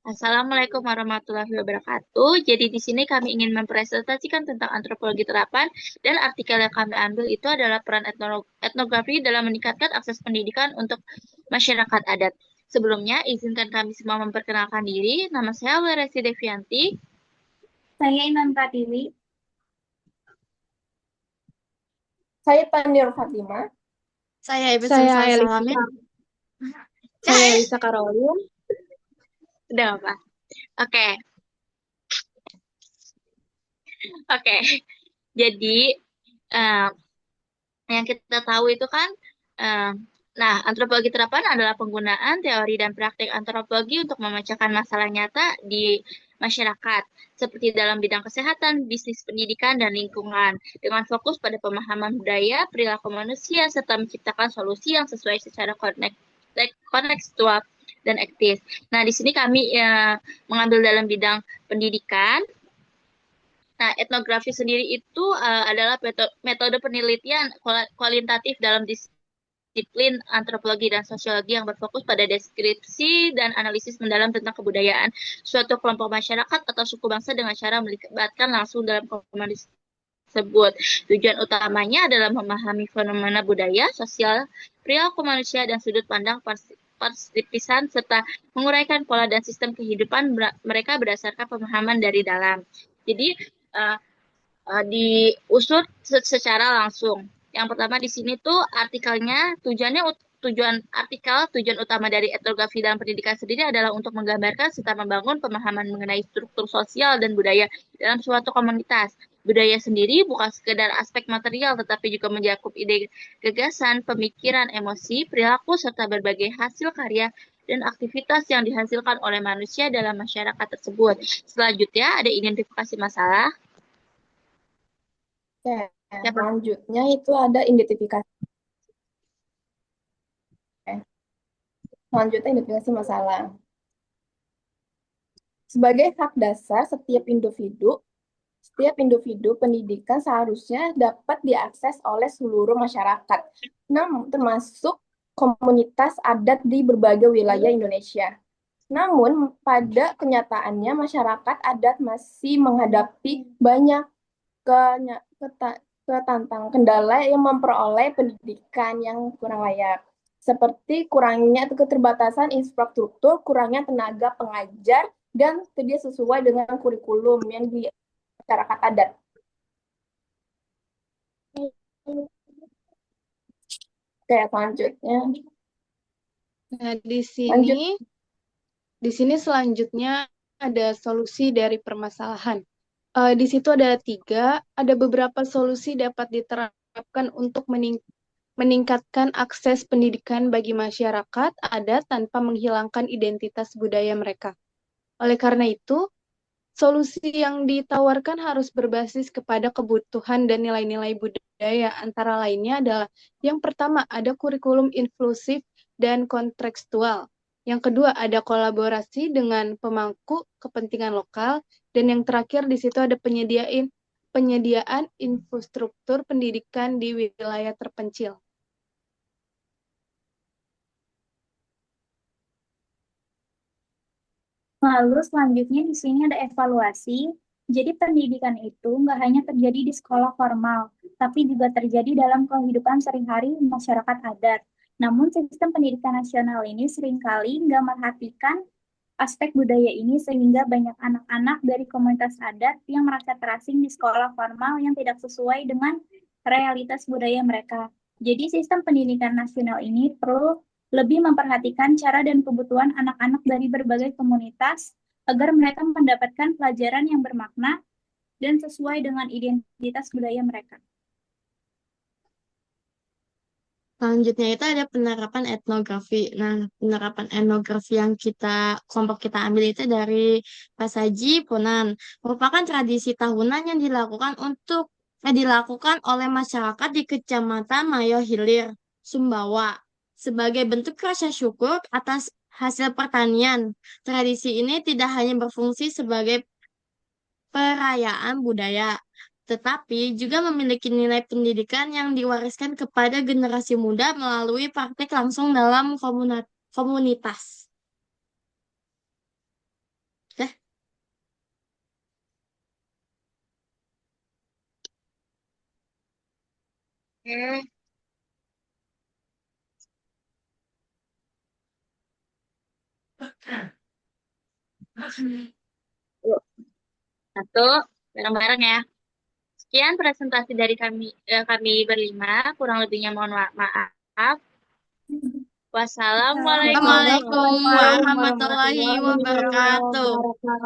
Assalamualaikum warahmatullahi wabarakatuh. Jadi di sini kami ingin mempresentasikan tentang antropologi terapan dan artikel yang kami ambil itu adalah peran etnografi dalam meningkatkan akses pendidikan untuk masyarakat adat. Sebelumnya, izinkan kami semua memperkenalkan diri. Nama saya Weresi Devianti. Saya Intan Pratiwi. Saya Tanir Fatima. Saya Ibu Saya Sulsel Elisa, Salamin. saya Elisa Karolin. Udah apa? Oke, oke. Jadi, eh, yang kita tahu itu kan, eh, nah, antropologi terapan adalah penggunaan teori dan praktik antropologi untuk memecahkan masalah nyata di masyarakat, seperti dalam bidang kesehatan, bisnis, pendidikan, dan lingkungan, dengan fokus pada pemahaman budaya, perilaku manusia, serta menciptakan solusi yang sesuai secara kontekstual dan etis. Nah, di sini kami mengambil dalam bidang pendidikan. Nah, etnografi sendiri itu adalah metode penelitian kualitatif dalam disiplin antropologi dan sosiologi yang berfokus pada deskripsi dan analisis mendalam tentang kebudayaan suatu kelompok masyarakat atau suku bangsa dengan cara melibatkan langsung dalam komunitas tersebut. Tujuan utamanya adalah memahami fenomena budaya, sosial, perilaku manusia, dan sudut pandang partisipan serta menguraikan pola dan sistem kehidupan mereka berdasarkan pemahaman dari dalam. Jadi, uh, diusut secara langsung. Yang pertama di sini tuh artikelnya tujuan utama dari etnografi dalam pendidikan sendiri adalah untuk menggambarkan serta membangun pemahaman mengenai struktur sosial dan budaya dalam suatu komunitas. Budaya sendiri bukan sekedar aspek material tetapi juga mencakup ide, gagasan, pemikiran, emosi, perilaku serta berbagai hasil karya dan aktivitas yang dihasilkan oleh manusia dalam masyarakat tersebut. Selanjutnya ada identifikasi masalah. Ya, Siapa? selanjutnya itu ada identifikasi. Selanjutnya identifikasi masalah. Sebagai hak dasar setiap individu pendidikan seharusnya dapat diakses oleh seluruh masyarakat, namun termasuk komunitas adat di berbagai wilayah Indonesia. Namun, pada kenyataannya masyarakat adat masih menghadapi banyak kendala yang memperoleh pendidikan yang kurang layak, seperti kurangnya atau keterbatasan infrastruktur, kurangnya tenaga pengajar, dan tidak sesuai dengan kurikulum yang di masyarakat adat. Oke, selanjutnya. Nah, Lanjut. di sini selanjutnya ada solusi dari permasalahan. Di situ ada 3, ada beberapa solusi dapat diterapkan untuk meningkatkan akses pendidikan bagi masyarakat adat tanpa menghilangkan identitas budaya mereka. Oleh karena itu, solusi yang ditawarkan harus berbasis kepada kebutuhan dan nilai-nilai budaya. Antara lainnya adalah yang pertama ada kurikulum inklusif dan kontekstual. Yang kedua ada kolaborasi dengan pemangku kepentingan lokal. Dan yang terakhir di situ ada penyediaan infrastruktur pendidikan di wilayah terpencil. Lalu selanjutnya di sini ada evaluasi. Jadi pendidikan itu nggak hanya terjadi di sekolah formal, tapi juga terjadi dalam kehidupan sehari-hari masyarakat adat. Namun sistem pendidikan nasional ini seringkali nggak merhatikan aspek budaya ini sehingga banyak anak-anak dari komunitas adat yang merasa terasing di sekolah formal yang tidak sesuai dengan realitas budaya mereka. Jadi sistem pendidikan nasional ini perlu lebih memperhatikan cara dan kebutuhan anak-anak dari berbagai komunitas agar mereka mendapatkan pelajaran yang bermakna dan sesuai dengan identitas budaya mereka. Selanjutnya itu ada penerapan etnografi. Nah, penerapan etnografi yang kelompok kita ambil itu dari Pasaji Punan, merupakan tradisi tahunan yang dilakukan oleh masyarakat di Kecamatan Mayo Hilir, Sumbawa, sebagai bentuk rasa syukur atas hasil pertanian. Tradisi ini tidak hanya berfungsi sebagai perayaan budaya, tetapi juga memiliki nilai pendidikan yang diwariskan kepada generasi muda melalui praktik langsung dalam komunitas. Oke. Yuk, satu, bareng-bareng ya. Sekian presentasi dari kami berlima, kurang lebihnya mohon maaf. Wassalamualaikum Assalamualaikum warahmatullahi wabarakatuh. warahmatullahi wabarakatuh.